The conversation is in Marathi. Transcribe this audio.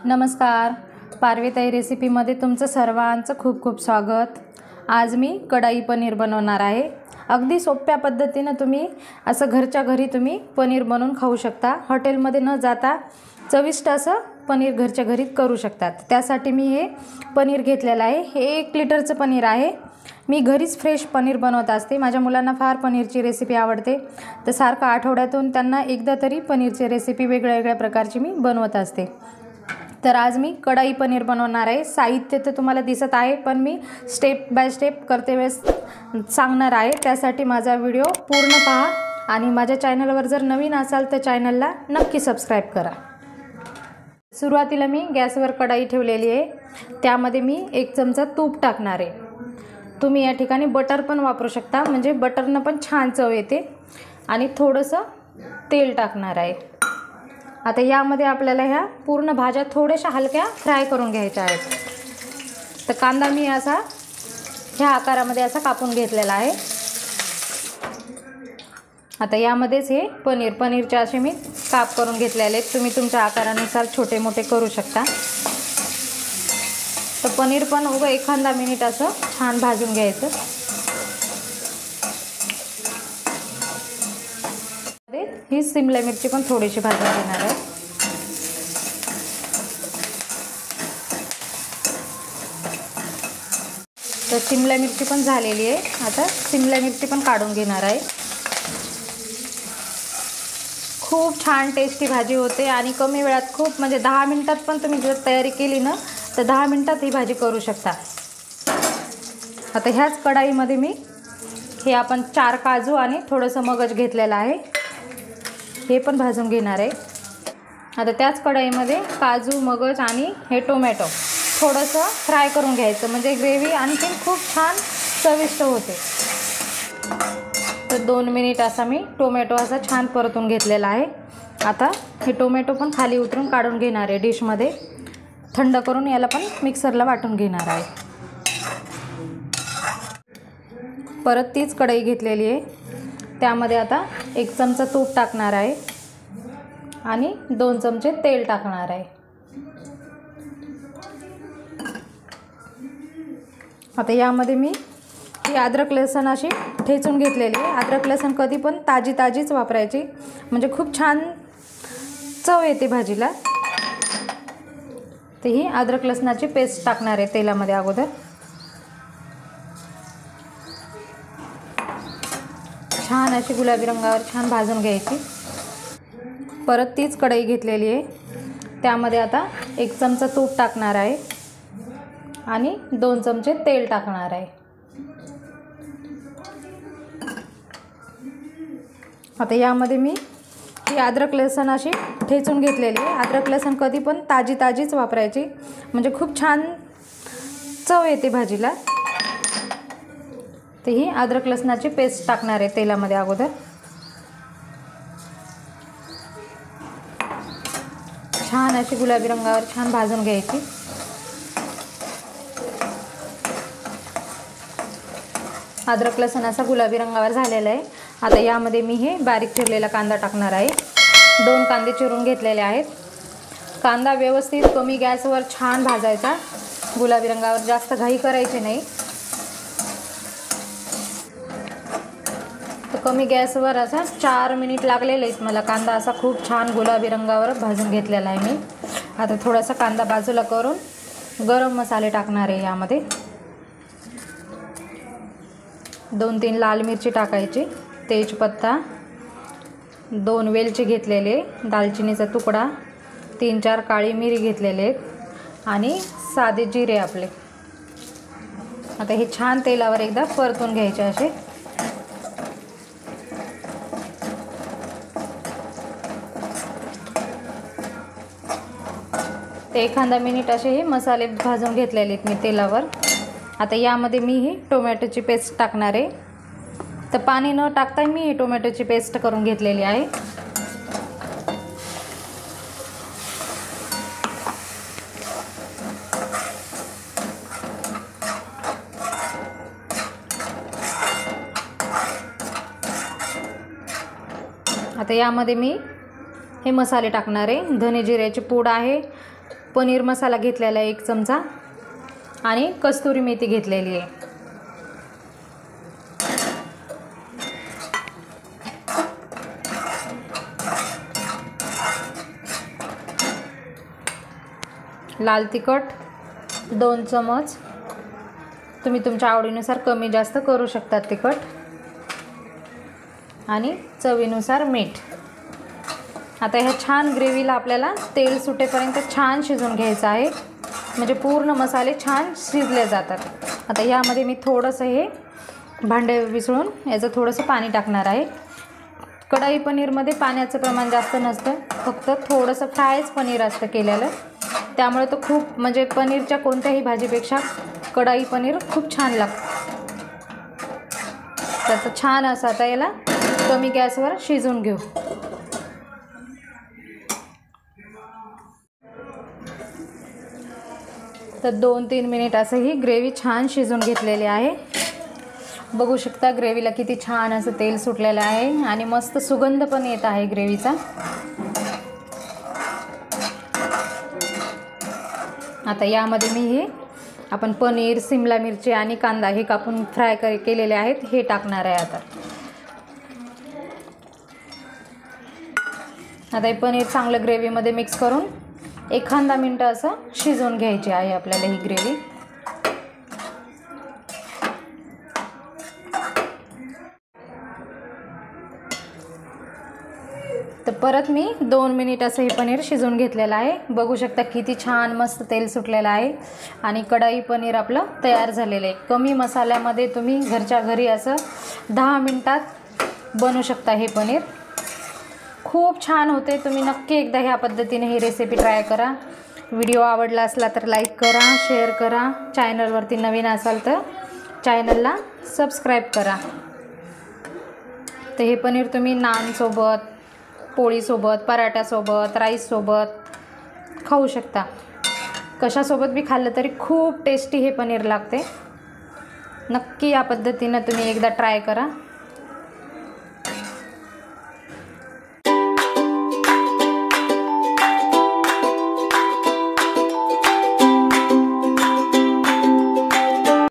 नमस्कार, पार्वतीताई रेसिपीमध्ये तुमचं सर्वांचं खूप खूप स्वागत। आज मी कढाई पनीर बनवणार आहे। अगदी सोप्या पद्धतीने तुम्ही असं घरच्या घरी तुम्ही पनीर बनवून खाऊ शकता। हॉटेलमध्ये न जाता चविष्ट असं पनीर घरच्या घरी करू शकतात। त्यासाठी मी हे पनीर घेतलेलं आहे। हे 1 लिटरचं पनीर आहे। मी घरीच फ्रेश पनीर बनवत असते। माझ्या मुलांना फार पनीरची रेसिपी आवडते, तर सारखं आठवड्यातून त्यांना एकदा तरी पनीरची रेसिपी वेगळ्या प्रकारची मी बनवत असते। तर आज मी कढाई पनीर बनवणार आहे। साहित्य तर तुम्हाला दिसत आहे, पण मी स्टेप बाय स्टेप करते वेळेस सांगणार आहे। त्यासाठी माझा व्हिडिओ पूर्ण पहा आणि माझ्या चॅनलवर जर नवीन असाल तर चॅनलला नक्की सबस्क्राइब करा। सुरुवातीला मी गॅसवर कढाई ठेवलेली आहे। त्यामध्ये मी 1 चमचा तूप टाकणार आहे। तुम्ही या ठिकाणी बटर पण वापरू शकता, म्हणजे बटरनं पण छान चव येते। आणि थोडंसं तेल टाकणार आहे। आता यामध्ये आपल्याला ह्या पूर्ण भाज्या थोड्याशा हलक्या फ्राय करून घ्यायच्या आहेत। तर कांदा मी असा ह्या आकारामध्ये असा कापून घेतलेला आहे। आता यामध्येच हे पनीरचे असे मी काप करून घेतलेले आहेत। तुम्ही तुमच्या आकारानुसार छोटे मोठे करू शकता। तर पनीर पण उभं एखादा मिनिट असं छान भाजून घ्यायचं। ही शिमला मिरची पण थोडीशी भाजून घेणार आहे। तर शिमला मिरची पण झालेली आहे। आता शिमला मिरची पण काढून घेणार आहे। खूप छान टेस्टी भाजी होते आणि कमी वेळात खूप म्हणजे 10 मिनिटात पण तुम्ही जर तयारी केली ना तर 10 मिनिटात ही भाजी करू शकता। आता ह्याच कढाईमध्ये मी हे आपण 4 काजू आणि थोडंसं मगज घेतलेलं आहे, हे पण भाजून घेणार आहे। आता त्याच कढाईमध्ये काजू मगज आणि हे टोमॅटो थोडंसं फ्राय करून घ्यायचं, म्हणजे ग्रेव्ही आणखी खूप छान चविष्ट होते। तर 2 मिनिट असा मी टोमॅटो असा छान परतून घेतलेला आहे। आता हे टोमॅटो पण खाली उतरून काढून घेणार आहे डिशमध्ये। थंड करून याला पण मिक्सरला वाटून घेणार आहे। परत तीच कढई घेतलेली आहे। त्यामध्ये आता 1 चमचा तूप टाकणार आहे आणि 2 चमचे तेल टाकणार आहे। आता यामध्ये मी ही अद्रक लसूण अशी ठेचून घेतलेली आहे। अद्रक लसूण कधी पण ताजीच वापरायची, म्हणजे खूप छान चव येते भाजीला। तर ही अद्रक लसणाची पेस्ट टाकणार आहे तेलामध्ये अगोदर। छान अशी गुलाबी रंगावर छान भाजून घ्यायची। परत तीच कढई घेतलेली आहे। त्यामध्ये आता 1 चमचा तूप टाकणार आहे आणि 2 चमचे तेल टाकणार आहे। आता यामध्ये मी ही अद्रक लसूण अशी ठेचून घेतलेली आहे। अद्रक लसूण कधी पण ताजीच वापरायची, म्हणजे खूप छान चव येते भाजीला। तर ही अद्रक लसणाची पेस्ट टाकणार आहे तेलामध्ये अगोदर। छान अशी गुलाबी रंगावर छान भाजून घ्यायची। अद्रक लसूण असा गुलाबी रंगावर झालेला आहे। आता यामध्ये मी हे बारीक चिरलेला कांदा टाकणार आहे। 2 कांदे चिरून घेतलेले आहेत। कांदा व्यवस्थित कमी गॅसवर छान भाजायचा, गुलाबी रंगावर, जास्त घाई करायची नाही। तर कमी गॅसवर असा 4 मिनिट लागलेले आहेत मला। कांदा असा खूप छान गुलाबी रंगावर भाजून घेतलेला आहे मी। आता थोडासा कांदा बाजूला करून गरम मसाले टाकणार आहे यामध्ये। 2-3 लाल मिरची टाकायची, तेजपत्ता, 2 वेलची घेतलेले, दालचिनीचा तुकडा, 3-4 काळी मिरी घेतलेले आहेत आणि साधे जिरे आपले। आता हे छान तेलावर एकदा परतून घ्यायचे असे। ते एखादा मिनिट असे हे मसाले भाजून घेतलेले आहेत मी तेलावर। आता यामध्ये मी ही टोमॅटोची पेस्ट टाकणार आहे। तर पाणी न टाकता मी ही टोमॅटोची पेस्ट करून घेतलेली आहे। आता यामध्ये मी हे मसाले टाकणार आहे। धने जिऱ्याची पूड आहे, पनीर मसाला घेतलेला आहे 1 चमचा आणि कस्तुरी मेथी घेतलेली आहे. लाल तिखट 2 चमच, तुम्ही तुमच्या आवडीनुसार कमी जास्त करू शकता तिखट, आणि चवीनुसार मीठ. आता ह्या छान ग्रेव्हीला आपल्याला तेल सुटेपर्यंत छान शिजवून घ्यायचं आहे, म्हणजे पूर्ण मसाले छान शिजले जातात. आता यामध्ये मी थोडंसं हे भांडे विसळून याचं थोडंसं पाणी टाकणार आहे. कढाई पनीरमध्ये पाण्याचं प्रमाण जास्त नसतं, फक्त थोडंसं फ्रायच पनीर असतं केलेलं, त्यामुळे तो खूप म्हणजे पनीरच्या कोणत्याही भाजीपेक्षा कढाई पनीर खूप छान लागतं. त्याचं छान असं आता याला कमी गॅसवर शिजवून घेऊ. तर 2-3 मिनिट असं ही ग्रेव्ही छान शिजवून घेतलेली आहे. बघू शकता ग्रेव्हीला किती छान असं तेल सुटलेलं आहे आणि मस्त सुगंध पण येत आहे ग्रेव्हीचा. आता यामध्ये मी हे आपण पनीर, शिमला मिरची आणि कांदा हे कापून फ्राय केलेले आहेत हे टाकणार आहे. आता हे पनीर चांगलं ग्रेव्हीमध्ये मिक्स करून 1 मिनिट असं शिजवून घ्यायची आहे आपल्याला ही ग्रेव्ही. तर परत मी 2 मिनिट असं हे पनीर शिजवून घेतलेलं आहे. बघू शकता किती छान मस्त तेल सुटलेलं आहे आणि कढाई पनीर आपलं तयार झालेलं आहे. कमी मसाल्यामध्ये तुम्ही घरच्या घरी असं 10 मिनिटात बनवू शकता हे पनीर. खूप छान होते. तुम्ही नक्की एकदा ह्या पद्धतीने ही रेसिपी ट्राय करा. व्हिडिओ आवडला असला तर लाईक करा, शेअर करा. चॅनलवरती नवीन असाल तर चॅनलला सबस्क्राईब करा. तर हे पनीर तुम्ही नानसोबत, पोळीसोबत, पराठ्यासोबत, राईससोबत खाऊ शकता. कशासोबत बी खाल्लं तरी खूप टेस्टी हे पनीर लागते. नक्की या पद्धतीनं तुम्ही एकदा ट्राय करा.